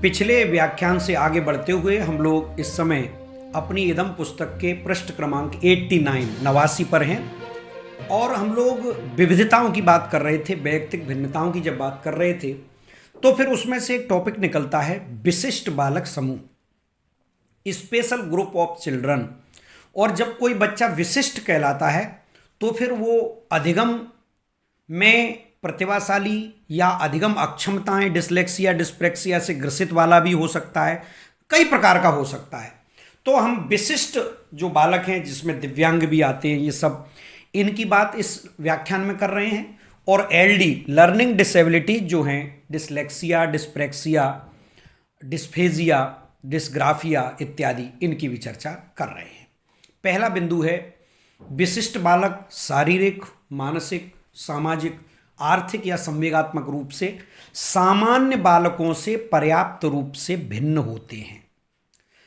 पिछले व्याख्यान से आगे बढ़ते हुए हम लोग इस समय अपनी इदम पुस्तक के पृष्ठ क्रमांक 89 पर हैं और हम लोग विविधताओं की बात कर रहे थे, वैयक्तिक भिन्नताओं की जब बात कर रहे थे तो फिर उसमें से एक टॉपिक निकलता है विशिष्ट बालक समूह, स्पेशल ग्रुप ऑफ चिल्ड्रन। और जब कोई बच्चा विशिष्ट कहलाता है तो फिर वो अधिगम में प्रतिभाशाली या अधिगम अक्षमताएं, डिसलेक्सिया, डिस्प्रेक्सिया से ग्रसित वाला भी हो सकता है, कई प्रकार का हो सकता है। तो हम विशिष्ट जो बालक हैं जिसमें दिव्यांग भी आते हैं, ये सब इनकी बात इस व्याख्यान में कर रहे हैं। और एलडी लर्निंग डिसेबिलिटी जो हैं, डिसलेक्सिया, डिस्प्रेक्सिया, डिस्फेजिया, डिस्ग्राफिया इत्यादि, इनकी भी चर्चा कर रहे हैं। पहला बिंदु है विशिष्ट बालक शारीरिक, मानसिक, सामाजिक, आर्थिक या संवेगात्मक रूप से सामान्य बालकों से पर्याप्त रूप से भिन्न होते हैं।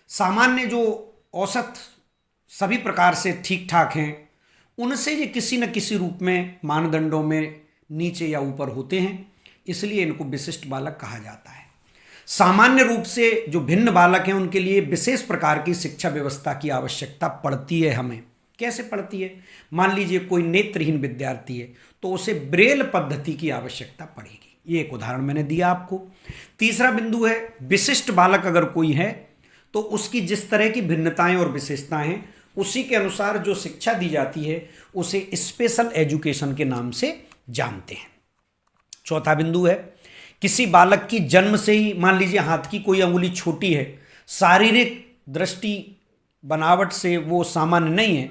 सामान्य जो औसत सभी प्रकार से ठीक ठाक हैं, उनसे ये किसी न किसी रूप में मानदंडों में नीचे या ऊपर होते हैं, इसलिए इनको विशिष्ट बालक कहा जाता है। सामान्य रूप से जो भिन्न बालक हैं उनके लिए विशेष प्रकार की शिक्षा व्यवस्था की आवश्यकता पड़ती है। हमें कैसे पड़ती है? मान लीजिए कोई नेत्रहीन विद्यार्थी है तो उसे ब्रेल पद्धति की आवश्यकता पड़ेगी। ये एक उदाहरण मैंने दिया आपको। तीसरा बिंदु है विशिष्ट बालक अगर कोई है तो उसकी जिस तरह की भिन्नताएं और विशेषताएं हैं उसी के अनुसार जो शिक्षा दी जाती है उसे स्पेशल एजुकेशन के नाम से जानते हैं। चौथा बिंदु है किसी बालक की जन्म से ही, मान लीजिए हाथ की कोई अंगुली छोटी है, शारीरिक दृष्टि बनावट से वो सामान्य नहीं है,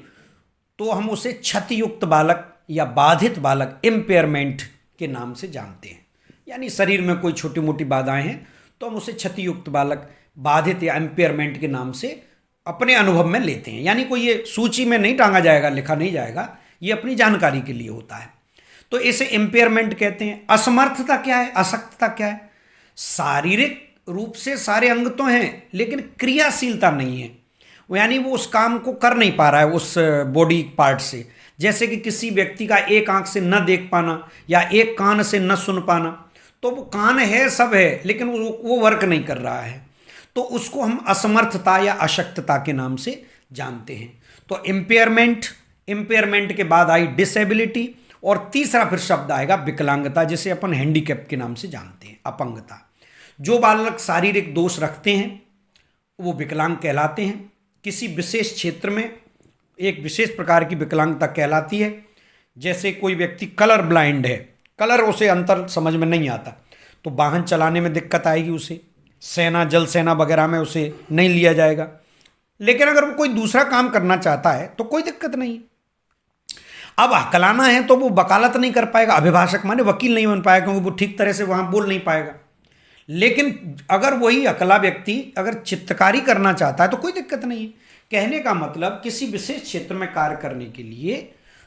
तो हम उसे क्षतियुक्त बालक या बाधित बालक, इम्पेयरमेंट के नाम से जानते हैं। यानी शरीर में कोई छोटी मोटी बाधाएं हैं तो हम उसे क्षतियुक्त बालक, बाधित या इम्पेयरमेंट के नाम से अपने अनुभव में लेते हैं। यानी कोई ये सूची में नहीं टांगा जाएगा, लिखा नहीं जाएगा, ये अपनी जानकारी के लिए होता है। तो इसे इम्पेयरमेंट कहते हैं। असमर्थता क्या है? अशक्तता क्या है? शारीरिक रूप से सारे अंग तो हैं लेकिन क्रियाशीलता नहीं है, यानी वो उस काम को कर नहीं पा रहा है उस बॉडी पार्ट से। जैसे कि किसी व्यक्ति का एक आंख से न देख पाना या एक कान से न सुन पाना, तो वो कान है, सब है, लेकिन वो वर्क नहीं कर रहा है, तो उसको हम असमर्थता या अशक्तता के नाम से जानते हैं। तो इम्पेयरमेंट के बाद आई डिसेबिलिटी और तीसरा फिर शब्द आएगा विकलांगता, जिसे अपन हैंडीकैप के नाम से जानते हैं, अपंगता। जो बालक शारीरिक दोष रखते हैं वो विकलांग कहलाते हैं। किसी विशेष क्षेत्र में एक विशेष प्रकार की विकलांगता कहलाती है। जैसे कोई व्यक्ति कलर ब्लाइंड है, कलर उसे अंतर समझ में नहीं आता तो वाहन चलाने में दिक्कत आएगी उसे, सेना, जल सेना वगैरह में उसे नहीं लिया जाएगा। लेकिन अगर वो कोई दूसरा काम करना चाहता है तो कोई दिक्कत नहीं। अब हकलाना है तो वो वकालत नहीं कर पाएगा, अभिभाषक माने वकील नहीं बन पाएगा क्योंकि वो ठीक तरह से वहाँ बोल नहीं पाएगा। लेकिन अगर वही अकेला व्यक्ति अगर चित्रकारी करना चाहता है तो कोई दिक्कत नहीं है। कहने का मतलब किसी विशेष क्षेत्र में कार्य करने के लिए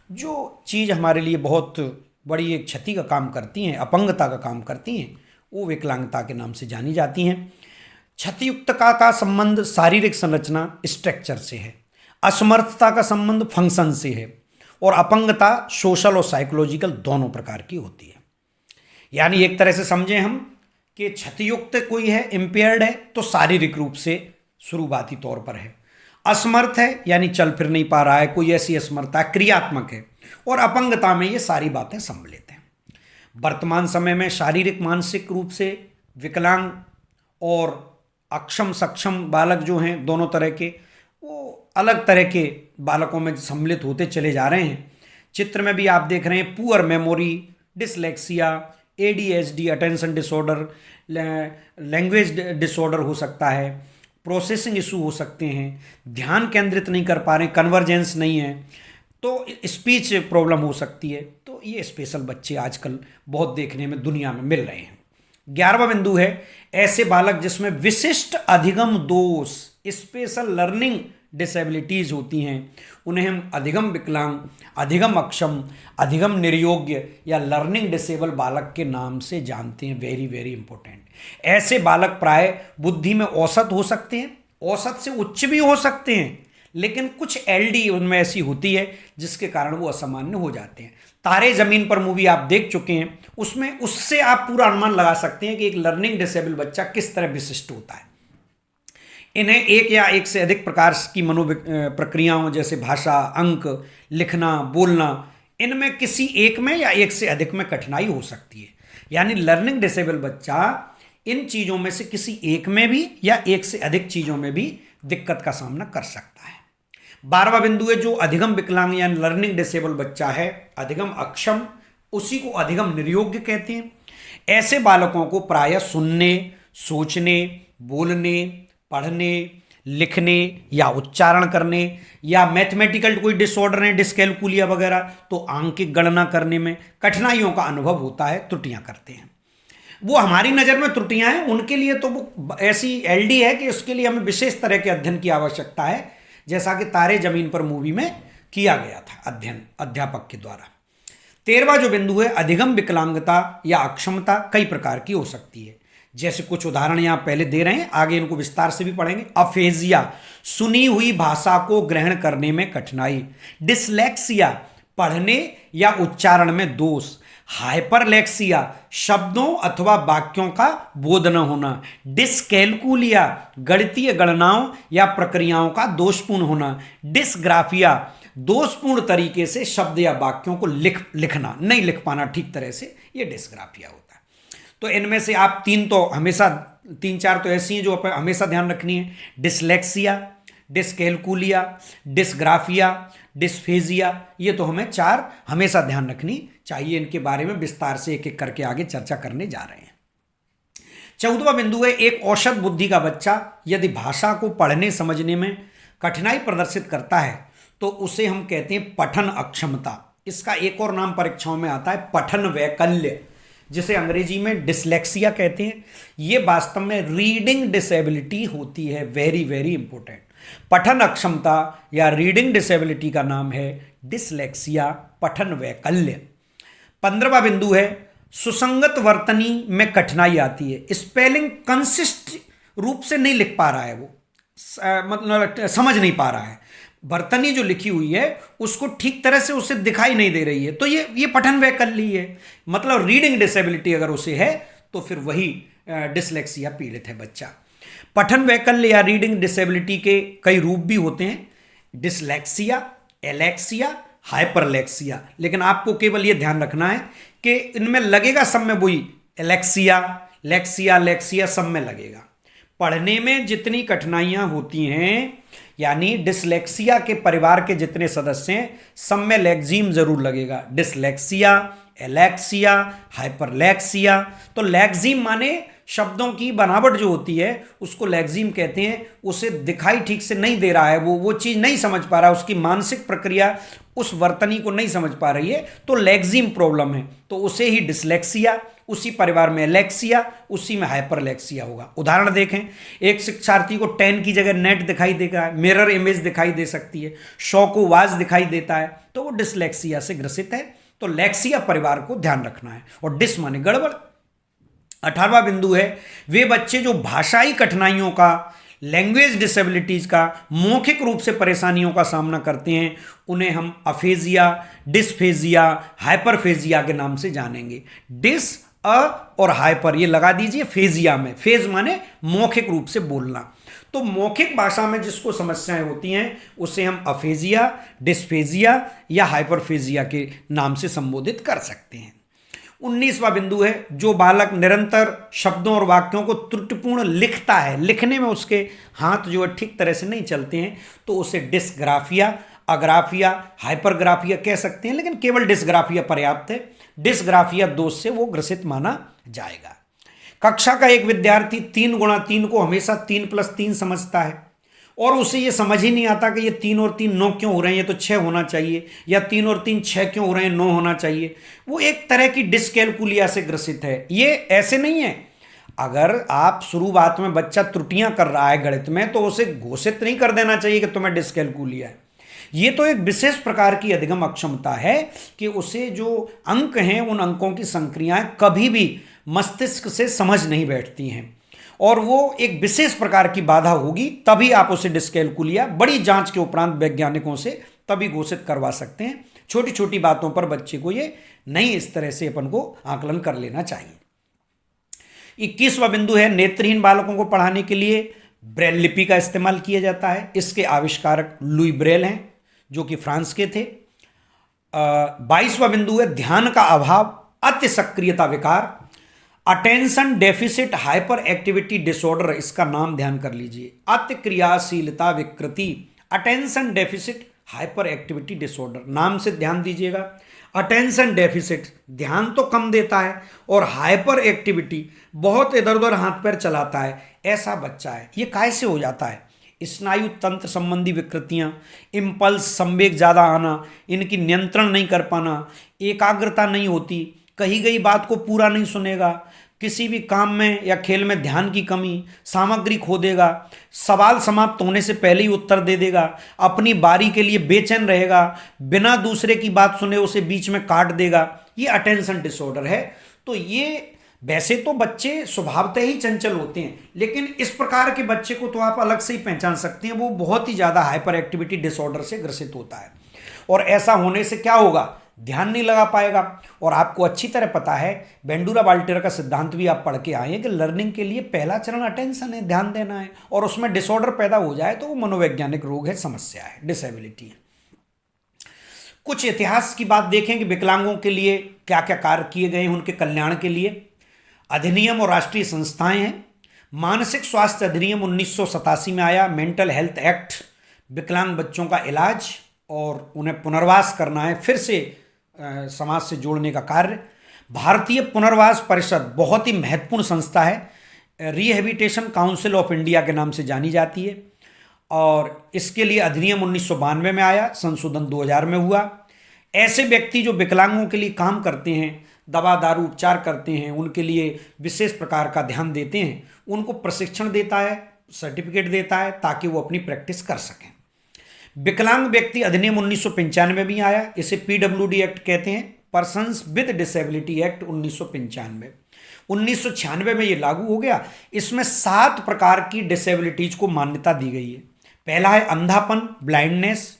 जो चीज़ हमारे लिए बहुत बड़ी एक क्षति का काम करती हैं, अपंगता का काम करती हैं, वो विकलांगता के नाम से जानी जाती हैं। क्षतियुक्तता का संबंध शारीरिक संरचना, स्ट्रक्चर से है, असमर्थता का संबंध फंक्शन से है, और अपंगता सोशल और साइकोलॉजिकल दोनों प्रकार की होती है। यानी एक तरह से समझें हम कि क्षतियुक्त कोई है, इम्पेयर्ड है, तो शारीरिक रूप से शुरुआती तौर पर है। असमर्थ है यानी चल फिर नहीं पा रहा है, कोई ऐसी असमर्थता क्रियात्मक है, और अपंगता में ये सारी बातें सम्मिलित हैं। वर्तमान समय में शारीरिक मानसिक रूप से विकलांग और अक्षम सक्षम बालक जो हैं, दोनों तरह के, वो अलग तरह के बालकों में सम्मिलित होते चले जा रहे हैं। चित्र में भी आप देख रहे हैं poor memory, dyslexia, ADHD, attention disorder, language disorder हो सकता है, प्रोसेसिंग इशू हो सकते हैं, ध्यान केंद्रित नहीं कर पा रहे, कन्वर्जेंस नहीं है, तो स्पीच प्रॉब्लम हो सकती है। तो ये स्पेशल बच्चे आजकल बहुत देखने में दुनिया में मिल रहे हैं। 11वां बिंदु है ऐसे बालक जिसमें विशिष्ट अधिगम दोष, स्पेशल लर्निंग डिसेबिलिटीज़ होती हैं, उन्हें हम अधिगम विकलांग, अधिगम अक्षम, अधिगम निर्योग्य या लर्निंग डिसेबल बालक के नाम से जानते हैं। Very very important. ऐसे बालक प्राय बुद्धि में औसत हो सकते हैं, औसत से उच्च भी हो सकते हैं, लेकिन कुछ LD उनमें ऐसी होती है जिसके कारण वो असामान्य हो जाते हैं। तारे ज़मीन पर मूवी आप देख चुके हैं, उसमें उससे आप पूरा अनुमान लगा सकते हैं कि एक लर्निंग डिसेबल बच्चा किस तरह विशिष्ट होता है। इन्हें एक या एक से अधिक प्रकार की प्रक्रियाओं जैसे भाषा, अंक, लिखना, बोलना, इनमें किसी एक में या एक से अधिक में कठिनाई हो सकती है। यानी लर्निंग डिसेबल बच्चा इन चीज़ों में से किसी एक में भी या एक से अधिक चीज़ों में भी दिक्कत का सामना कर सकता है। 12वां बिंदु है जो अधिगम विकलांग या लर्निंग डिसेबल बच्चा है, अधिगम अक्षम, उसी को अधिगम निर्योग्य कहते हैं। ऐसे बालकों को प्रायः सुनने, सोचने, बोलने, पढ़ने, लिखने या उच्चारण करने या मैथमेटिकल कोई डिसऑर्डर है, डिसकैलकुलिया वगैरह, तो आंकिक गणना करने में कठिनाइयों का अनुभव होता है, त्रुटियां करते हैं। वो हमारी नज़र में त्रुटियां हैं, उनके लिए तो वो ऐसी एलडी है कि उसके लिए हमें विशेष तरह के अध्ययन की आवश्यकता है, जैसा कि तारे जमीन पर मूवी में किया गया था अध्ययन अध्यापक के द्वारा। 13वां जो बिंदु है अधिगम विकलांगता या अक्षमता कई प्रकार की हो सकती है। जैसे कुछ उदाहरण यहां पहले दे रहे हैं, आगे इनको विस्तार से भी पढ़ेंगे। अफेजिया, सुनी हुई भाषा को ग्रहण करने में कठिनाई। डिसलेक्सिया, पढ़ने या उच्चारण में दोष। हाइपरलेक्सिया, शब्दों अथवा वाक्यों का बोध न होना। डिसकैलकुलिया, गणितीय गणनाओं या प्रक्रियाओं का दोषपूर्ण होना। डिसग्राफिया, दोषपूर्ण तरीके से शब्द या वाक्यों को लिखना, नहीं लिख पाना ठीक तरह से, ये डिसग्राफिया होता है। तो इनमें से आप तीन चार तो ऐसी हैं जो आप हमेशा ध्यान रखनी है। डिसलेक्सिया, डिसकैलकुलिया, डिसग्राफिया, डिस्फेजिया, ये तो हमें 4 हमेशा ध्यान रखनी चाहिए। इनके बारे में विस्तार से एक एक करके आगे चर्चा करने जा रहे हैं। 14वां बिंदु है एक औसत बुद्धि का बच्चा यदि भाषा को पढ़ने समझने में कठिनाई प्रदर्शित करता है तो उसे हम कहते हैं पठन अक्षमता। इसका एक और नाम परीक्षाओं में आता है पठन वैकल्य, जिसे अंग्रेजी में डिसलेक्सिया कहते हैं। ये वास्तव में रीडिंग डिसेबिलिटी होती है, वेरी वेरी इंपॉर्टेंट। पठन अक्षमता या रीडिंग डिसेबिलिटी का नाम है डिसलेक्सिया, पठन वैकल्य। 15वां बिंदु है सुसंगत वर्तनी में कठिनाई आती है। स्पेलिंग कंसिस्ट रूप से नहीं लिख पा रहा है, वो मतलब समझ नहीं पा रहा है, वर्तनी जो लिखी हुई है उसको ठीक तरह से उसे दिखाई नहीं दे रही है, तो ये पठन वैकल्य ही है। मतलब रीडिंग डिसेबिलिटी अगर उसे है तो फिर वही डिसलेक्सिया पीड़ित है बच्चा। पठन वैकल्य या रीडिंग डिसेबिलिटी के कई रूप भी होते हैं, डिसलेक्सिया, एलेक्सिया, हाइपरलेक्सिया। लेकिन आपको केवल ये ध्यान रखना है कि इनमें लगेगा सब में वही एलेक्सिया, लेक्सिया, लेक्सिया सब में लगेगा। पढ़ने में जितनी कठिनाइयां होती हैं, यानी डिसलेक्सिया के परिवार के जितने सदस्य हैं सब में लेक्सीम जरूर लगेगा। Dyslexia, alexia, hyperlexia. तो लेक्सीम माने शब्दों की बनावट जो होती है उसको लेक्सीम कहते हैं। उसे दिखाई ठीक से नहीं दे रहा है, वो चीज़ नहीं समझ पा रहा, उसकी मानसिक प्रक्रिया उस वर्तनी को नहीं समझ पा रही है, तो लेक्सीम प्रॉब्लम है, तो उसे ही डिसलेक्सिया, उसी परिवार में एलेक्सिया, उसी में हाइपरलेक्सिया होगा। उदाहरण देखें, एक शिक्षार्थी को 10 की जगह नेट दिखाई देगा, मिरर इमेज दिखाई दे सकती है, शौ को वाज दिखाई देता है, तो वो डिसलेक्सिया से ग्रसित है। तो लेक्सिया परिवार को ध्यान रखना है। और डिस माने गड़बड़। 18वां बिंदु है वे बच्चे जो भाषाई कठिनाइयों का, लैंग्वेज डिसेबिलिटीज का, मौखिक रूप से परेशानियों का सामना करते हैं, उन्हें हम अफेजिया, डिसफेजिया, हाइपरफेजिया के नाम से जानेंगे। डिस और हाइपर ये लगा दीजिए फेजिया में। फेज माने मौखिक रूप से बोलना। तो मौखिक भाषा में जिसको समस्याएं होती हैं उसे हम अफेजिया, डिसफेजिया या हाइपरफेजिया के नाम से संबोधित कर सकते हैं। 19वां बिंदु है जो बालक निरंतर शब्दों और वाक्यों को त्रुटिपूर्ण लिखता है, लिखने में उसके हाथ जो है ठीक तरह से नहीं चलते हैं, तो उसे डिसग्राफिया, अग्राफिया, हाइपरग्राफिया कह सकते हैं, लेकिन केवल डिसग्राफिया पर्याप्त है। डिसग्राफिया दोष से वो ग्रसित माना जाएगा। कक्षा का एक विद्यार्थी 3 गुणा 3 को हमेशा 3 + 3 समझता है और उसे ये समझ ही नहीं आता कि ये 3 और 3 9 क्यों हो रहे हैं, ये तो 6 होना चाहिए, या 3 और 3 6 क्यों हो रहे हैं, 9 होना चाहिए। वो एक तरह की डिसकैलकुलिया से ग्रसित है। ये ऐसे नहीं है, अगर आप शुरुआत में बच्चा त्रुटियां कर रहा है गणित में तो उसे घोषित नहीं कर देना चाहिए कि तुम्हें डिसकैलकुलिया है। ये तो एक विशेष प्रकार की अधिगम अक्षमता है कि उसे जो अंक हैं उन अंकों की संक्रियाएं कभी भी मस्तिष्क से समझ नहीं बैठती हैं, और वो एक विशेष प्रकार की बाधा होगी, तभी आप उसे डिसकैलकुलिया बड़ी जांच के उपरांत वैज्ञानिकों से तभी घोषित करवा सकते हैं, छोटी छोटी बातों पर बच्चे को ये नहीं इस तरह से अपन को आकलन कर लेना चाहिए। 21वां बिंदु है नेत्रहीन बालकों को पढ़ाने के लिए ब्रेल लिपि का इस्तेमाल किया जाता है। इसके आविष्कारक लुई ब्रेल हैं जो कि फ्रांस के थे। 22वां बिंदु है ध्यान का अभाव, अति सक्रियता विकार, attention deficit hyper activity disorder, इसका नाम ध्यान कर लीजिए, अति क्रियाशीलता विकृति, attention deficit hyper activity disorder. नाम से ध्यान दीजिएगा, अटेंशन डेफिसिट ध्यान तो कम देता है और हाइपर एक्टिविटी बहुत इधर उधर हाथ पैर चलाता है, ऐसा बच्चा है। ये कैसे हो जाता है? स्नायु तंत्र संबंधी विकृतियां, इम्पल्स संवेग ज़्यादा आना, इनकी नियंत्रण नहीं कर पाना, एकाग्रता नहीं होती, कही गई बात को पूरा नहीं सुनेगा, किसी भी काम में या खेल में ध्यान की कमी, सामग्री खो देगा, सवाल समाप्त होने से पहले ही उत्तर दे देगा, अपनी बारी के लिए बेचैन रहेगा, बिना दूसरे की बात सुने उसे बीच में काट देगा। ये अटेंशन डिसऑर्डर है। तो ये वैसे तो बच्चे स्वभावतः ही चंचल होते हैं, लेकिन इस प्रकार के बच्चे को तो आप अलग से ही पहचान सकते हैं, वो बहुत ही ज़्यादा हाइपर एक्टिविटी डिसऑर्डर से ग्रसित होता है। और ऐसा होने से क्या होगा? ध्यान नहीं लगा पाएगा। और आपको अच्छी तरह पता है, बेंडूरा बाल्टेरा का सिद्धांत भी आप पढ़ के आए हैं कि लर्निंग के लिए पहला चरण अटेंशन है, ध्यान देना है। और उसमें डिसऑर्डर पैदा हो जाए तो वो मनोवैज्ञानिक रोग है, समस्या है, डिसेबिलिटी है। कुछ इतिहास की बात देखें कि विकलांगों के लिए क्या क्या कार्य किए गए हैं उनके कल्याण के लिए। अधिनियम और राष्ट्रीय संस्थाएं हैं। मानसिक स्वास्थ्य अधिनियम 1987 में आया, मेंटल हेल्थ एक्ट, विकलांग बच्चों का इलाज और उन्हें पुनर्वास करना है, फिर से समाज से जोड़ने का कार्य। भारतीय पुनर्वास परिषद बहुत ही महत्वपूर्ण संस्था है, रिहेबिलिटेशन काउंसिल ऑफ इंडिया के नाम से जानी जाती है। और इसके लिए अधिनियम 1992 में आया, संशोधन 2000 में हुआ। ऐसे व्यक्ति जो विकलांगों के लिए काम करते हैं, दवा दारू उपचार करते हैं, उनके लिए विशेष प्रकार का ध्यान देते हैं, उनको प्रशिक्षण देता है, सर्टिफिकेट देता है ताकि वो अपनी प्रैक्टिस कर सकें। विकलांग व्यक्ति अधिनियम 1995 में भी आया, इसे पीडब्ल्यूडी एक्ट कहते हैं, पर्सन्स विद डिसेबिलिटी एक्ट 1995। 1996 में ये लागू हो गया। इसमें 7 प्रकार की डिसेबिलिटीज को मान्यता दी गई है। पहला है अंधापन, ब्लाइंडनेस,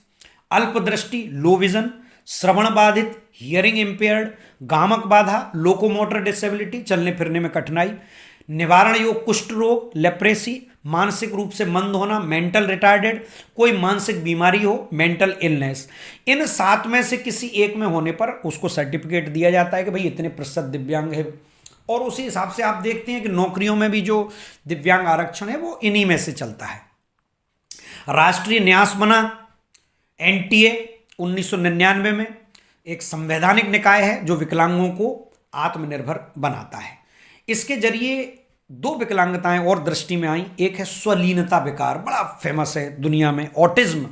अल्पदृष्टि, लो विजन, श्रवण बाधित, हियरिंग इम्पेयर्ड, गामक बाधा, लोकोमोटर डिसेबिलिटी, चलने फिरने में कठिनाई, निवारण योग कुष्ठ रोग, लेप्रेसी, मानसिक रूप से मंद होना, मेंटल रिटार्डेड, कोई मानसिक बीमारी हो, मेंटल इलनेस। इन 7 में से किसी एक में होने पर उसको सर्टिफिकेट दिया जाता है कि भाई इतने प्रतिशत दिव्यांग है। और उसी हिसाब से आप देखते हैं कि नौकरियों में भी जो दिव्यांग आरक्षण है वो इन्हीं में से चलता है। राष्ट्रीय न्यास बना, एनटीए 1999 में एक संवैधानिक निकाय है जो विकलांगों को आत्मनिर्भर बनाता है। इसके जरिए 2 विकलांगताएं और दृष्टि में आई। एक है स्वलीनता विकार, बड़ा फेमस है दुनिया में, ऑटिज्म।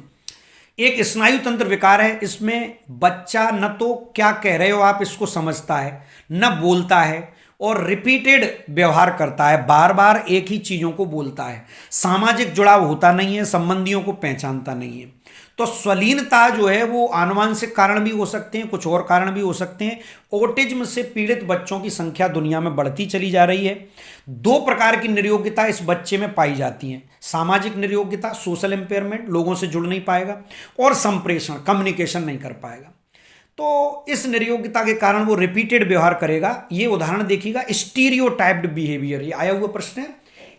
एक स्नायु तंत्र विकार है, इसमें बच्चा न तो क्या कह रहे हो आप इसको समझता है, न बोलता है, और रिपीटेड व्यवहार करता है, बार बार एक ही चीज़ों को बोलता है, सामाजिक जुड़ाव होता नहीं है, संबंधियों को पहचानता नहीं है। तो स्वलीनता जो है वो आनुवंशिक कारण भी हो सकते हैं, कुछ और कारण भी हो सकते हैं। ऑटिज्म से पीड़ित बच्चों की संख्या दुनिया में बढ़ती चली जा रही है। 2 प्रकार की निर्योग्यता इस बच्चे में पाई जाती हैं, सामाजिक निर्योग्यता, सोशल एम्पेयरमेंट, लोगों से जुड़ नहीं पाएगा, और संप्रेषण, कम्युनिकेशन नहीं कर पाएगा। तो इस निर्योग्यता के कारण वो रिपीटेड व्यवहार करेगा। ये उदाहरण देखिएगा, स्टीरियोटाइप्ड बिहेवियर, ये आया हुआ प्रश्न है।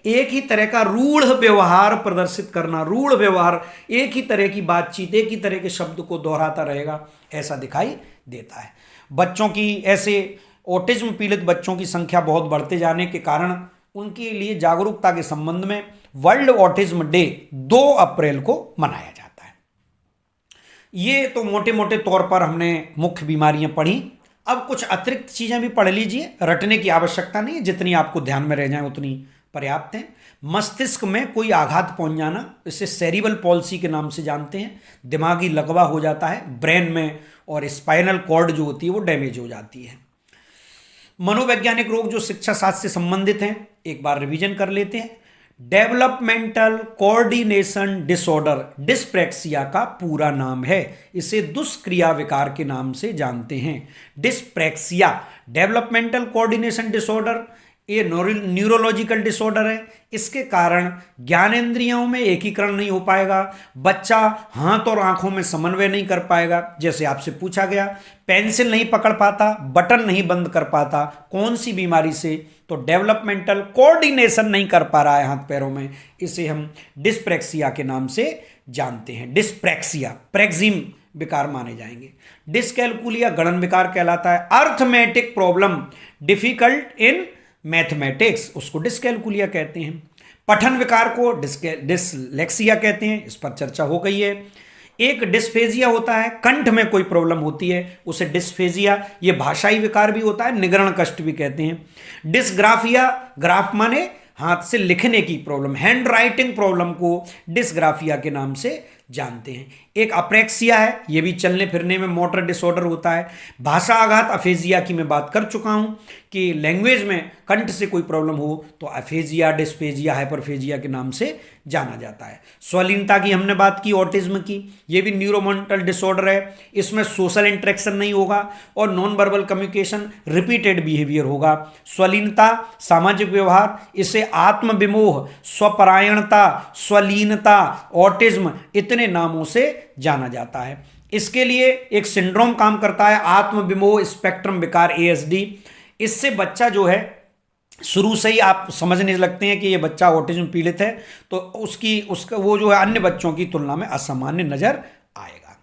एक ही तरह का रूढ़ व्यवहार प्रदर्शित करना, रूढ़ व्यवहार, एक ही तरह की बातचीत, एक ही तरह के शब्द को दोहराता रहेगा, ऐसा दिखाई देता है। बच्चों की ऐसे ऑटिज्म पीड़ित बच्चों की संख्या बहुत बढ़ते जाने के कारण उनके लिए जागरूकता के संबंध में वर्ल्ड ऑटिज्म डे 2 अप्रैल को मनाया जाता है। ये तो मोटे मोटे तौर पर हमने मुख्य बीमारियां पढ़ी। अब कुछ अतिरिक्त चीज़ें भी पढ़ लीजिए, रटने की आवश्यकता नहीं है, जितनी आपको ध्यान में रह जाए उतनी पर्याप्त है। मस्तिष्क में कोई आघात पहुंच जाना, इसे सेरिबल पॉल्सी के नाम से जानते हैं, दिमागी लकवा हो जाता है ब्रेन में, और स्पाइनल कॉर्ड जो होती है वो डैमेज हो जाती है। मनोवैज्ञानिक रोग जो शिक्षा शास्त्र से संबंधित हैं, एक बार रिवीजन कर लेते हैं। डेवलपमेंटल कोऑर्डिनेशन डिसऑर्डर डिस्प्रैक्सिया का पूरा नाम है, इसे दुष्क्रिया विकार के नाम से जानते हैं। डिस्प्रैक्सिया, डेवलपमेंटल कोऑर्डिनेशन डिसऑर्डर, ये न्यूरोलॉजिकल डिसऑर्डर है। इसके कारण ज्ञानेंद्रियों में एकीकरण नहीं हो पाएगा, बच्चा हाथ और आंखों में समन्वय नहीं कर पाएगा। जैसे आपसे पूछा गया, पेंसिल नहीं पकड़ पाता, बटन नहीं बंद कर पाता, कौन सी बीमारी से? तो डेवलपमेंटल कोऑर्डिनेशन नहीं कर पा रहा है हाथ पैरों में, इसे हम डिस्प्रैक्सिया के नाम से जानते हैं। डिस्प्रैक्सिया, प्रेक्सिम विकार माने जाएंगे। डिसकैलकुलिया गणन विकार कहलाता है। Arithmetic problem, difficult in mathematics, उसको डिसकैलकुलिया कहते हैं। पठन विकार को डिसलेक्सिया कहते हैं, इस पर चर्चा हो गई है। एक डिस्फेजिया होता है, कंठ में कोई प्रॉब्लम होती है, उसे डिस्फेजिया, ये भाषाई विकार भी होता है, निगरण कष्ट भी कहते हैं। डिसग्राफिया, ग्राफ माने हाथ से लिखने की प्रॉब्लम, हैंड राइटिंग प्रॉब्लम को डिसग्राफिया के नाम से जानते हैं। एक अप्रेक्सिया है, ये भी चलने फिरने में मोटर डिसऑर्डर होता है। भाषा आघात अफेजिया की मैं बात कर चुका हूं कि लैंग्वेज में कंठ से कोई प्रॉब्लम हो तो अफेजिया, डिस्फेजिया, हाइपरफेजिया के नाम से जाना जाता है। स्वलीनता की हमने बात की, ऑटिज्म की, ये भी न्यूरोमेंटल डिसऑर्डर है। इसमें सोशल इंटरेक्शन नहीं होगा और non verbal communication, repeated behaviour होगा। स्वलीनता, सामाजिक व्यवहार, इसे आत्मविमोह, स्वपरायणता, स्वलीनता, ऑटिज्म इतने नामों से जाना जाता है। इसके लिए एक सिंड्रोम काम करता है, आत्मविमोह स्पेक्ट्रम विकार, ASD। इससे बच्चा जो है शुरू से ही आप समझने लगते हैं कि ये बच्चा ऑटिज्म पीड़ित है, तो उसका वो जो है अन्य बच्चों की तुलना में असामान्य नजर आएगा।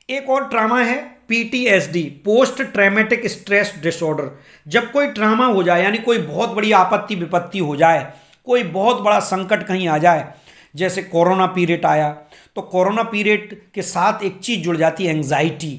एक और ट्रामा है PTSD, post traumatic stress disorder. जब कोई ट्रामा हो जाए, यानी कोई बहुत बड़ी आपत्ति विपत्ति हो जाए, कोई बहुत बड़ा संकट कहीं आ जाए, जैसे कोरोना पीरियड आया, तो कोरोना पीरियड के साथ एक चीज जुड़ जाती है, एंग्जाइटी।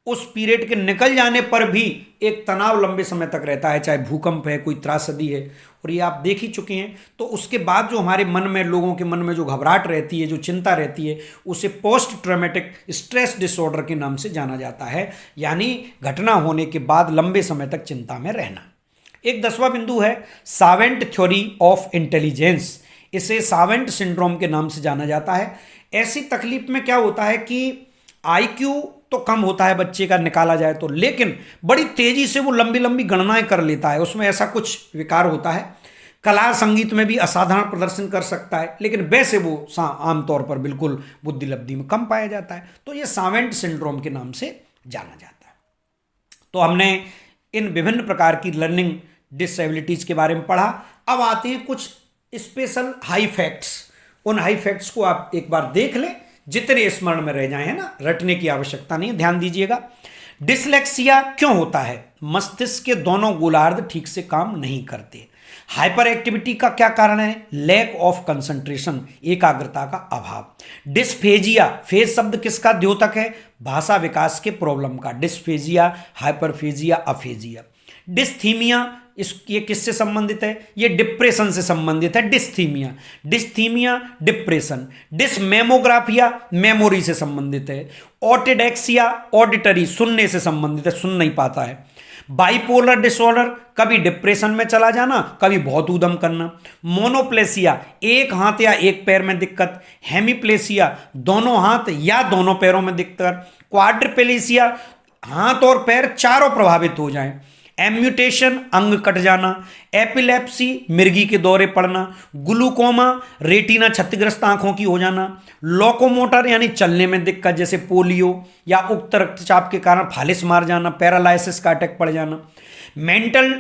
उस पीरियड के निकल जाने पर भी एक तनाव लंबे समय तक रहता है, चाहे भूकंप है, कोई त्रासदी है, और ये आप देख ही चुके हैं। तो उसके बाद जो हमारे मन में, लोगों के मन में जो घबराहट रहती है, जो चिंता रहती है, उसे पोस्ट ट्रॉमेटिक स्ट्रेस डिसऑर्डर के नाम से जाना जाता है, यानी घटना होने के बाद लंबे समय तक चिंता में रहना। एक 10वां बिंदु है सावेंट थ्योरी ऑफ इंटेलिजेंस, इसे सावेंट सिंड्रोम के नाम से जाना जाता है। ऐसी तकलीफ में क्या होता है कि IQ तो कम होता है बच्चे का, निकाला जाए तो, लेकिन बड़ी तेजी से वो लंबी लंबी गणनाएं कर लेता है, उसमें ऐसा कुछ विकार होता है। कला संगीत में भी असाधारण प्रदर्शन कर सकता है, लेकिन वैसे वो आमतौर पर बिल्कुल बुद्धि लब्धि में कम पाया जाता है। तो ये सावेंट सिंड्रोम के नाम से जाना जाता है। तो हमने इन विभिन्न प्रकार की लर्निंग डिसेबिलिटीज के बारे में पढ़ा। अब आते हैं कुछ स्पेशल हाई फैक्ट्स। उन हाई फैक्ट्स को आप एक बार देख लें, जितने स्मरण में रह जाए, है ना, रटने की आवश्यकता नहीं है, ध्यान दीजिएगा। डिसलेक्सिया क्यों होता है? मस्तिष्क के दोनों गोलार्ध ठीक से काम नहीं करते। हाइपर एक्टिविटी का क्या कारण है? लैक ऑफ कंसंट्रेशन, एकाग्रता का अभाव। डिस्फेजिया, फेज शब्द किसका द्योतक है? भाषा विकास के प्रॉब्लम का। Dysphagia, हाइपरफेजिया, aphasia. डिस्थीमिया, ये किससे संबंधित है? ये डिप्रेशन से संबंधित है। Dysthymia, dysthymia depression. डिसमेमोग्राफिया मेमोरी से संबंधित है। ऑटिडेक्सिया ऑडिटरी, सुनने से संबंधित है, सुन नहीं पाता है। बाइपोलर डिसऑर्डर, कभी डिप्रेशन में चला जाना, कभी बहुत उद्यम करना। मोनोप्लेसिया, एक हाथ या एक पैर में दिक्कत। हेमीप्लेसिया, दोनों हाथ या दोनों पैरों में दिक्कत। क्वाड्रिप्लेसिया, हाथ और पैर चारों प्रभावित हो जाएं। एम्यूटेशन, अंग कट जाना। एपिलेप्सी, मिर्गी के दौरे पड़ना। ग्लूकोमा, रेटिना क्षतिग्रस्त आंखों की हो जाना। लोकोमोटर यानी चलने में दिक्कत, जैसे पोलियो या उक्त रक्तचाप के कारण फालिस मार जाना, पैरालाइसिस का अटैक पड़ जाना। मेंटल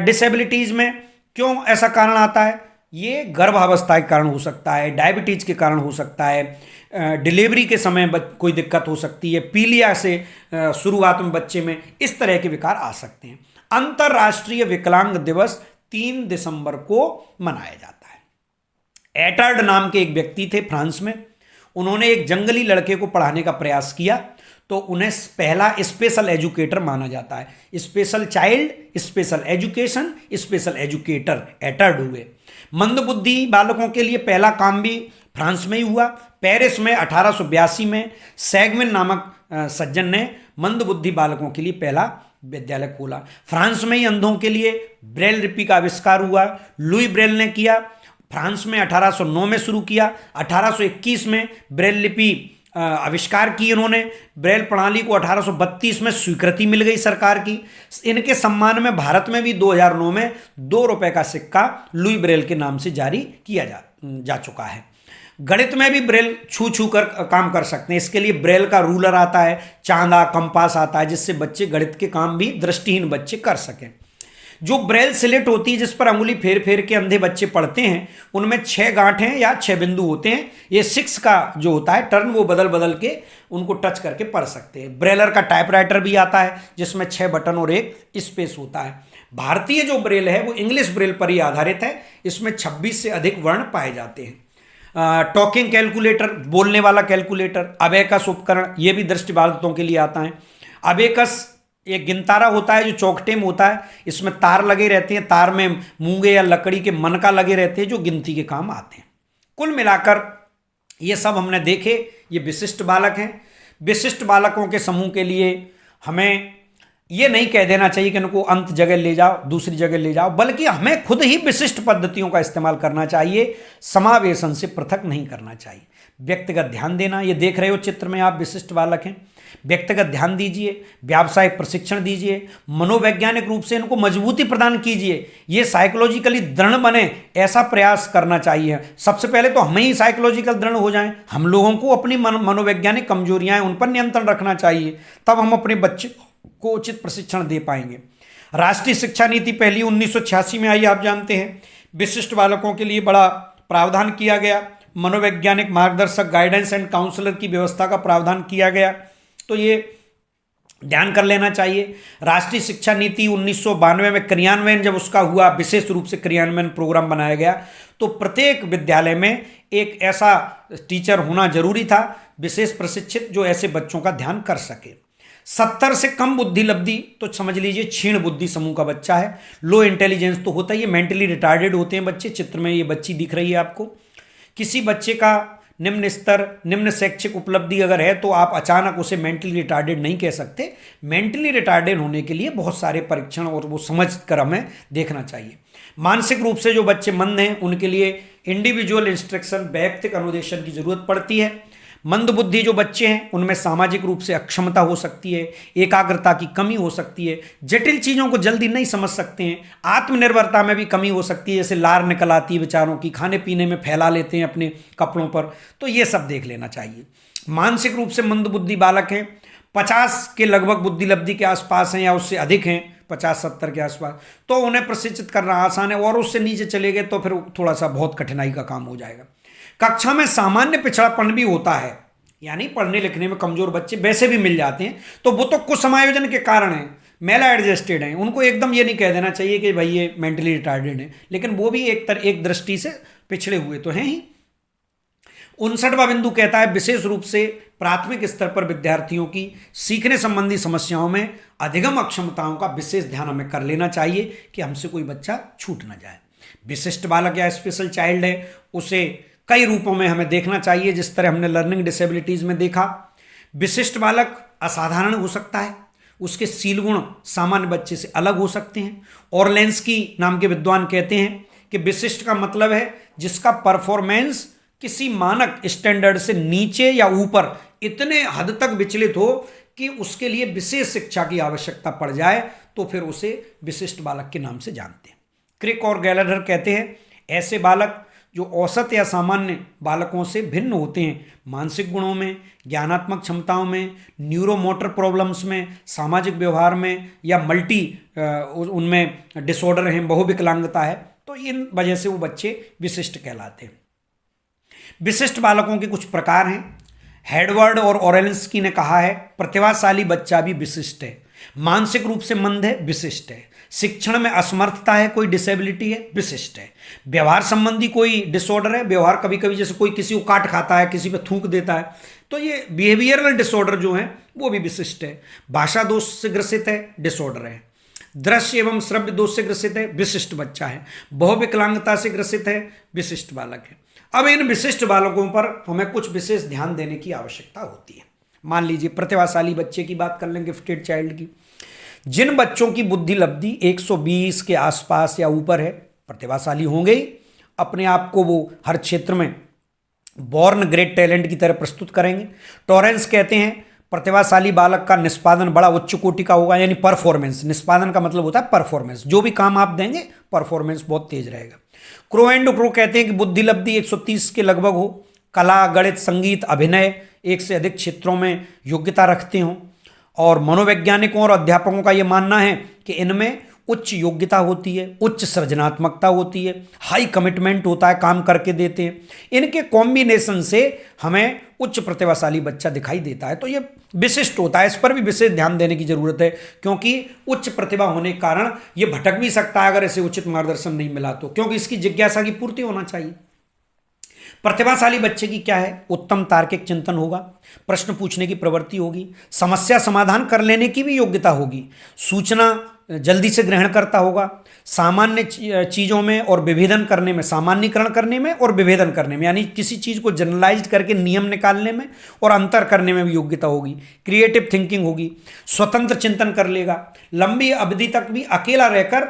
डिसेबिलिटीज में क्यों ऐसा कारण आता है? ये गर्भावस्था के कारण हो सकता है, डायबिटीज के कारण हो सकता है, डिलीवरी के समय कोई दिक्कत हो सकती है, पीलिया से शुरुआत में बच्चे में इस तरह के विकार आ सकते हैं। अंतर्राष्ट्रीय विकलांग दिवस 3 दिसंबर को मनाया जाता है। एटर्ड नाम के एक व्यक्ति थे फ्रांस में, उन्होंने एक जंगली लड़के को पढ़ाने का प्रयास किया, तो उन्हें पहला स्पेशल एजुकेटर माना जाता है। Special child, special education, special educator एटर्ड हुए। मंदबुद्धि बालकों के लिए पहला काम भी फ्रांस में ही हुआ। पेरिस में 1882 में सैगविन नामक सज्जन ने मंदबुद्धि बालकों के लिए पहला विद्यालय खोला। फ्रांस में ही अंधों के लिए ब्रेल लिपि का आविष्कार हुआ, लुई ब्रेल ने किया। फ्रांस में 1809 में शुरू किया, 1821 में ब्रेल लिपि आविष्कार की इन्होंने। ब्रेल प्रणाली को 1832 में स्वीकृति मिल गई सरकार की। इनके सम्मान में भारत में भी 2009 में 2 रुपए का सिक्का लुई ब्रेल के नाम से जारी किया जा चुका है। गणित में भी ब्रेल छू छू कर काम कर सकते हैं। इसके लिए ब्रेल का रूलर आता है, चांदा, कंपास आता है, जिससे बच्चे गणित के काम भी दृष्टिहीन बच्चे कर सकें। जो ब्रेल स्लेट होती है जिस पर अंगुली फेर फेर के अंधे बच्चे पढ़ते हैं, उनमें 6 गांठें या 6 बिंदु होते हैं। ये 6 का जो होता है टर्न, वो बदल बदल के उनको टच करके पढ़ सकते हैं। ब्रेलर का टाइपराइटर भी आता है जिसमें 6 बटन और 1 स्पेस होता है। भारतीय जो ब्रेल है वो इंग्लिश ब्रेल पर ही आधारित है। इसमें 26 से अधिक वर्ण पाए जाते हैं। टॉकिंग कैलकुलेटर, बोलने वाला कैलकुलेटर, अबेकस उपकरण, ये भी दृष्टिबाधितों के लिए आता है। अबेकस एक गिनतारा होता है जो चौखटे में होता है। इसमें तार लगे रहते हैं, तार में मूंगे या लकड़ी के मनका लगे रहते हैं जो गिनती के काम आते हैं। कुल मिलाकर ये सब हमने देखे। ये विशिष्ट बालक हैं। विशिष्ट बालकों के समूह के लिए हमें ये नहीं कह देना चाहिए कि इनको अंत जगह ले जाओ, दूसरी जगह ले जाओ, बल्कि हमें खुद ही विशिष्ट पद्धतियों का इस्तेमाल करना चाहिए। समावेशन से पृथक नहीं करना चाहिए। व्यक्तिगत ध्यान देना, ये देख रहे हो चित्र में आप, विशिष्ट बालक हैं। व्यक्तिगत ध्यान दीजिए, व्यावसायिक प्रशिक्षण दीजिए, मनोवैज्ञानिक रूप से इनको मजबूती प्रदान कीजिए, ये साइकोलॉजिकली दृढ़ बने, ऐसा प्रयास करना चाहिए। सबसे पहले तो हम ही साइकोलॉजिकल दृढ़ हो जाएं। हम लोगों को अपनी मनोवैज्ञानिक कमजोरियां हैं उन पर नियंत्रण रखना चाहिए, तब हम अपने बच्चे को उचित प्रशिक्षण दे पाएंगे। राष्ट्रीय शिक्षा नीति पहली 1986 में आई, आप जानते हैं। विशिष्ट बालकों के लिए बड़ा प्रावधान किया गया। मनोवैज्ञानिक मार्गदर्शक, गाइडेंस एंड काउंसलर की व्यवस्था का प्रावधान किया गया। तो ये ध्यान कर लेना चाहिए। राष्ट्रीय शिक्षा नीति 1992 में क्रियान्वयन जब उसका हुआ, विशेष रूप से क्रियान्वयन प्रोग्राम बनाया गया, तो प्रत्येक विद्यालय में एक ऐसा टीचर होना जरूरी था, विशेष प्रशिक्षित, जो ऐसे बच्चों का ध्यान कर सके। 70 से कम बुद्धि लब्धि तो समझ लीजिए क्षीण बुद्धि समूह का बच्चा है। लो इंटेलिजेंस तो होता ही है, मेंटली रिटार्डेड होते हैं बच्चे। चित्र में ये बच्ची दिख रही है आपको। किसी बच्चे का निम्न स्तर, निम्न शैक्षिक उपलब्धि अगर है तो आप अचानक उसे मेंटली रिटार्डेड नहीं कह सकते। मेंटली रिटार्डेड होने के लिए बहुत सारे परीक्षण और वो समझ कर हमें देखना चाहिए। मानसिक रूप से जो बच्चे मंद हैं उनके लिए इंडिविजुअल इंस्ट्रक्शन, व्यक्तिगत अनुदेशन की जरूरत पड़ती है। मंद बुद्धि जो बच्चे हैं उनमें सामाजिक रूप से अक्षमता हो सकती है, एकाग्रता की कमी हो सकती है, जटिल चीज़ों को जल्दी नहीं समझ सकते हैं, आत्मनिर्भरता में भी कमी हो सकती है, जैसे लार निकल आती है बेचारों की, खाने पीने में फैला लेते हैं अपने कपड़ों पर। तो ये सब देख लेना चाहिए। मानसिक रूप से मंद बुद्धि बालक हैं, 50 के लगभग बुद्धि लब्धि के आसपास हैं या उससे अधिक हैं, 50-70 के आसपास, तो उन्हें प्रशिक्षित करना आसान है। और उससे नीचे चले गए तो फिर थोड़ा सा बहुत कठिनाई का काम हो जाएगा। कक्षा में सामान्य पिछड़ापन भी होता है, यानी पढ़ने लिखने में कमजोर बच्चे वैसे भी मिल जाते हैं, तो वो तो कुछ समायोजन के कारण है, मेला एडजस्टेड हैं। उनको एकदम ये नहीं कह देना चाहिए कि भाई ये मेंटली रिटार्डेड है, लेकिन वो भी एक दृष्टि से पिछड़े हुए तो हैं ही। 59वां बिंदु कहता है विशेष रूप से प्राथमिक स्तर पर विद्यार्थियों की सीखने संबंधी समस्याओं में अधिगम अक्षमताओं का विशेष ध्यान हमें कर लेना चाहिए कि हमसे कोई बच्चा छूट ना जाए। विशिष्ट बालक या स्पेशल चाइल्ड है, उसे कई रूपों में हमें देखना चाहिए, जिस तरह हमने लर्निंग डिसेबिलिटीज में देखा। विशिष्ट बालक असाधारण हो सकता है, उसके सील गुण सामान्य बच्चे से अलग हो सकते हैं। ऑर्लेंस्की नाम के विद्वान कहते हैं कि विशिष्ट का मतलब है जिसका परफॉर्मेंस किसी मानक स्टैंडर्ड से नीचे या ऊपर इतने हद तक विचलित हो कि उसके लिए विशेष शिक्षा की आवश्यकता पड़ जाए, तो फिर उसे विशिष्ट बालक के नाम से जानते हैं। क्रिक और गैलरहर कहते हैं ऐसे बालक जो औसत या सामान्य बालकों से भिन्न होते हैं, मानसिक गुणों में, ज्ञानात्मक क्षमताओं में, न्यूरोमोटर प्रॉब्लम्स में, सामाजिक व्यवहार में, या मल्टी उनमें डिसऑर्डर हैं, बहुविकलांगता है, तो इन वजह से वो बच्चे विशिष्ट कहलाते हैं। विशिष्ट बालकों के कुछ प्रकार हैं। हेडवर्ड और ऑरेंस्की ने कहा है प्रतिभाशाली बच्चा भी विशिष्ट है, मानसिक रूप से मंद है, विशिष्ट है, शिक्षण में असमर्थता है, कोई डिसेबिलिटी है, विशिष्ट है, व्यवहार संबंधी कोई डिसऑर्डर है, व्यवहार कभी कभी जैसे कोई किसी को काट खाता है, किसी पे थूक देता है, तो ये बिहेवियरल डिसऑर्डर जो है वो भी विशिष्ट है। भाषा दोष से ग्रसित है, डिसऑर्डर है। दृश्य एवं श्रव्य दोष से ग्रसित है, विशिष्ट बच्चा है। बहुविकलांगता से ग्रसित है, विशिष्ट बालक है। अब इन विशिष्ट बालकों पर हमें कुछ विशेष ध्यान देने की आवश्यकता होती है। मान लीजिए प्रतिभाशाली बच्चे की बात कर लें, गिफ्टेड चाइल्ड की। जिन बच्चों की बुद्धि लब्धि 120 के आसपास या ऊपर है, प्रतिभाशाली होंगे ही, अपने आप को वो हर क्षेत्र में बॉर्न ग्रेट टैलेंट की तरह प्रस्तुत करेंगे। टॉरेंस कहते हैं प्रतिभाशाली बालक का निष्पादन बड़ा उच्च कोटि का होगा, यानी परफॉर्मेंस, निष्पादन का मतलब होता है परफॉर्मेंस, जो भी काम आप देंगे परफॉर्मेंस बहुत तेज रहेगा। क्रो एंड क्रो कहते हैं कि बुद्धि लब्धि 130 के लगभग हो, कला, गणित, संगीत, अभिनय एक से अधिक क्षेत्रों में योग्यता रखते हों, और मनोवैज्ञानिकों और अध्यापकों का यह मानना है कि इनमें उच्च योग्यता होती है, उच्च सृजनात्मकता होती है, हाई कमिटमेंट होता है, काम करके देते हैं। इनके कॉम्बिनेशन से हमें उच्च प्रतिभाशाली बच्चा दिखाई देता है। तो ये विशिष्ट होता है, इस पर भी विशेष ध्यान देने की जरूरत है, क्योंकि उच्च प्रतिभा होने के कारण ये भटक भी सकता है अगर इसे उचित मार्गदर्शन नहीं मिला तो, क्योंकि इसकी जिज्ञासा की पूर्ति होना चाहिए। प्रतिभाशाली बच्चे की क्या है, उत्तम तार्किक चिंतन होगा, प्रश्न पूछने की प्रवृत्ति होगी, समस्या समाधान कर लेने की भी योग्यता होगी, सूचना जल्दी से ग्रहण करता होगा, सामान्य चीज़ों में और विभेदन करने में, सामान्यकरण करने में और विभेदन करने में, यानी किसी चीज़ को जनरलाइज करके नियम निकालने में और अंतर करने में भी योग्यता होगी। क्रिएटिव थिंकिंग होगी, स्वतंत्र चिंतन कर लेगा, लंबी अवधि तक भी अकेला रहकर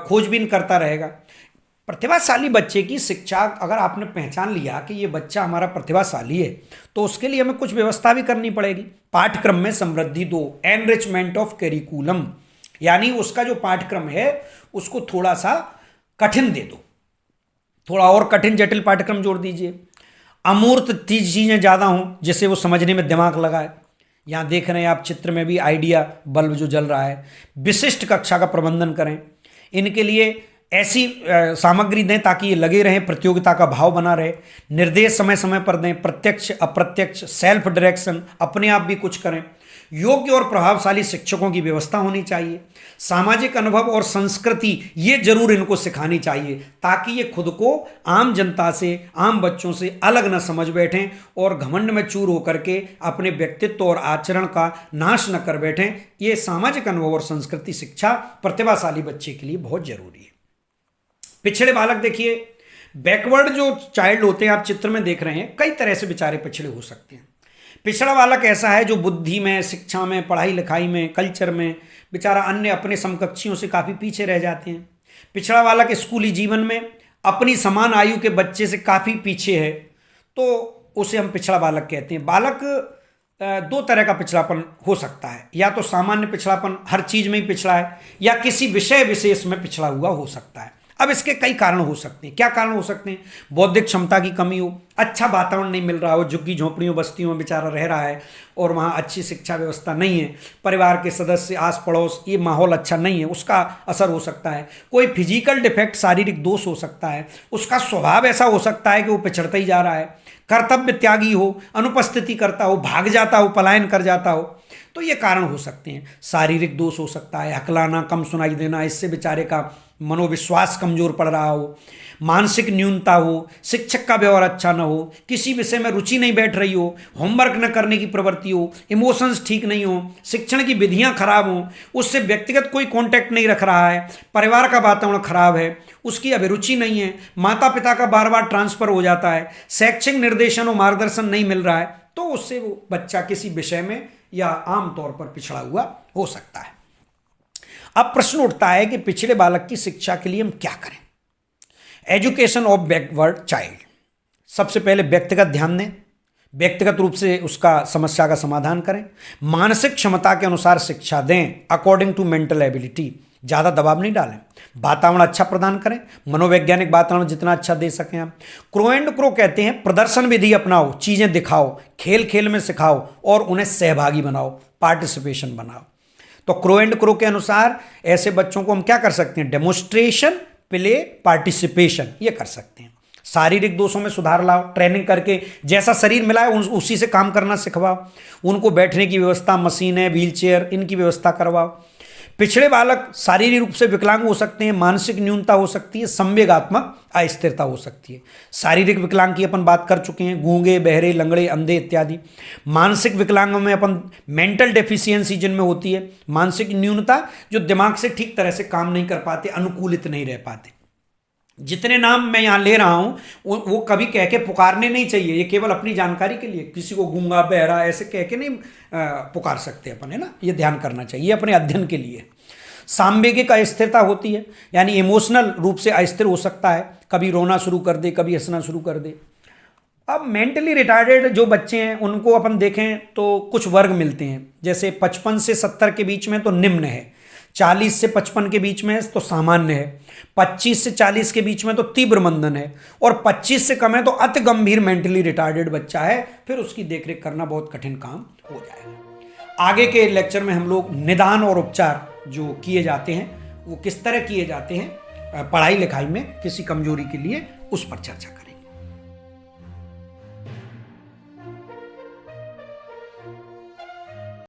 खोजबीन करता रहेगा। प्रतिभाशाली बच्चे की शिक्षा अगर आपने पहचान लिया कि ये बच्चा हमारा प्रतिभाशाली है, तो उसके लिए हमें कुछ व्यवस्था भी करनी पड़ेगी। पाठ्यक्रम में समृद्धि दो, एनरिचमेंट ऑफ करिकुलम, यानी उसका जो पाठ्यक्रम है उसको थोड़ा सा कठिन दे दो, थोड़ा और कठिन जटिल पाठ्यक्रम जोड़ दीजिए। अमूर्त चीज़ें ज़्यादा हों जिससे वो समझने में दिमाग लगाए। यहाँ देख रहे हैं आप चित्र में भी आइडिया बल्ब जो जल रहा है। विशिष्ट कक्षा का प्रबंधन करें, इनके लिए ऐसी सामग्री दें ताकि ये लगे रहें, प्रतियोगिता का भाव बना रहे। निर्देश समय समय पर दें, प्रत्यक्ष अप्रत्यक्ष, सेल्फ डायरेक्शन, अपने आप भी कुछ करें। योग्य और प्रभावशाली शिक्षकों की व्यवस्था होनी चाहिए। सामाजिक अनुभव और संस्कृति ये जरूर इनको सिखानी चाहिए ताकि ये खुद को आम जनता से, आम बच्चों से अलग न समझ बैठें और घमंड में चूर होकर के अपने व्यक्तित्व और आचरण का नाश न कर बैठें। ये सामाजिक अनुभव और संस्कृति शिक्षा प्रतिभाशाली बच्चे के लिए बहुत जरूरी है। पिछड़े बालक देखिए, बैकवर्ड जो चाइल्ड होते हैं आप चित्र में देख रहे हैं, कई तरह से बेचारे पिछड़े हो सकते हैं। पिछड़ा बालक ऐसा है जो बुद्धि में, शिक्षा में, पढ़ाई लिखाई में, कल्चर में बेचारा अन्य अपने समकक्षियों से काफ़ी पीछे रह जाते हैं। पिछड़ा बालक स्कूली जीवन में अपनी समान आयु के बच्चे से काफ़ी पीछे है, तो उसे हम पिछड़ा बालक कहते हैं। बालक दो तरह का पिछड़ापन हो सकता है, या तो सामान्य पिछड़ापन, हर चीज़ में ही पिछड़ा है, या किसी विषय विशेष में पिछड़ा हुआ हो सकता है। अब इसके कई कारण हो सकते हैं। क्या कारण हो सकते हैं? बौद्धिक क्षमता की कमी हो, अच्छा वातावरण नहीं मिल रहा हो, झुग्गी झोंपड़ियों बस्तियों में बेचारा रह रहा है और वहाँ अच्छी शिक्षा व्यवस्था नहीं है, परिवार के सदस्य, आस पड़ोस, ये माहौल अच्छा नहीं है, उसका असर हो सकता है। कोई फिजिकल डिफेक्ट, शारीरिक दोष हो सकता है, उसका स्वभाव ऐसा हो सकता है कि वो पिछड़ता ही जा रहा है, कर्तव्य त्यागी हो, अनुपस्थिति करता हो, भाग जाता हो, पलायन कर जाता हो, तो ये कारण हो सकते हैं। शारीरिक दोष हो सकता है, हकलाना, कम सुनाई देना, इससे बेचारे का मनोविश्वास कमजोर पड़ रहा हो, मानसिक न्यूनता हो, शिक्षक का व्यवहार अच्छा ना हो, किसी विषय में रुचि नहीं बैठ रही हो, होमवर्क न करने की प्रवृत्ति हो, इमोशंस ठीक नहीं हो, शिक्षण की विधियां खराब हों, उससे व्यक्तिगत कोई कांटेक्ट नहीं रख रहा है, परिवार का वातावरण खराब है, उसकी अभिरुचि नहीं है, माता पिता का बार बार ट्रांसफर हो जाता है, शैक्षिक निर्देशन और मार्गदर्शन नहीं मिल रहा है, तो उससे वो बच्चा किसी विषय में या आमतौर पर पिछड़ा हुआ हो सकता है। अब प्रश्न उठता है कि पिछड़े बालक की शिक्षा के लिए हम क्या करें? Education of backward child. सबसे पहले व्यक्तिगत ध्यान दें, व्यक्तिगत रूप से उसका समस्या का समाधान करें, मानसिक क्षमता के अनुसार शिक्षा दें, अकॉर्डिंग टू मेंटल एबिलिटी। ज़्यादा दबाव नहीं डालें, वातावरण अच्छा प्रदान करें, मनोवैज्ञानिक वातावरण जितना अच्छा दे सकें आप। क्रो एंड क्रो कहते हैं प्रदर्शन विधि अपनाओ, चीज़ें दिखाओ, खेल खेल में सिखाओ और उन्हें सहभागी बनाओ, पार्टिसिपेशन बनाओ। तो क्रो एंड क्रो के अनुसार ऐसे बच्चों को हम क्या कर सकते हैं? डेमोन्स्ट्रेशन, प्ले, पार्टिसिपेशन, ये कर सकते हैं। शारीरिक दोषों में सुधार लाओ, ट्रेनिंग करके जैसा शरीर मिला है उसी से काम करना सिखवाओ, उनको बैठने की व्यवस्था, मशीनें, व्हील चेयर, इनकी व्यवस्था करवाओ। पिछड़े बालक शारीरिक रूप से विकलांग हो सकते हैं, मानसिक न्यूनता हो सकती है, संवेगात्मक अस्थिरता हो सकती है। शारीरिक विकलांग की अपन बात कर चुके हैं, गूंगे, बहरे, लंगड़े, अंधे इत्यादि। मानसिक विकलांगों में अपन मेंटल डेफिशिएंसी जिनमें होती है, मानसिक न्यूनता, जो दिमाग से ठीक तरह से काम नहीं कर पाते, अनुकूलित नहीं रह पाते। जितने नाम मैं यहाँ ले रहा हूँ वो कभी कह के पुकारने नहीं चाहिए, ये केवल अपनी जानकारी के लिए, किसी को गूंगा, बहरा ऐसे कह के नहीं पुकार सकते अपन, है ना, ये ध्यान करना चाहिए, अपने अध्ययन के लिए। सांवेगिक अस्थिरता होती है, यानी इमोशनल रूप से अस्थिर हो सकता है, कभी रोना शुरू कर दे, कभी हंसना शुरू कर दे। अब मेंटली रिटार्डेड जो बच्चे हैं उनको अपन देखें तो कुछ वर्ग मिलते हैं, जैसे 55 से 70 के बीच में तो निम्न है, 40 से 55 के बीच में तो सामान्य है, 25 से 40 के बीच में तो तीव्र मंदन है, और 25 से कम है तो अति गंभीर मेंटली रिटार्डेड बच्चा है। फिर उसकी देखरेख करना बहुत कठिन काम हो जाएगा। आगे के लेक्चर में हम लोग निदान और उपचार जो किए जाते हैं वो किस तरह किए जाते हैं पढ़ाई लिखाई में किसी कमजोरी के लिए, उस पर चर्चा करें।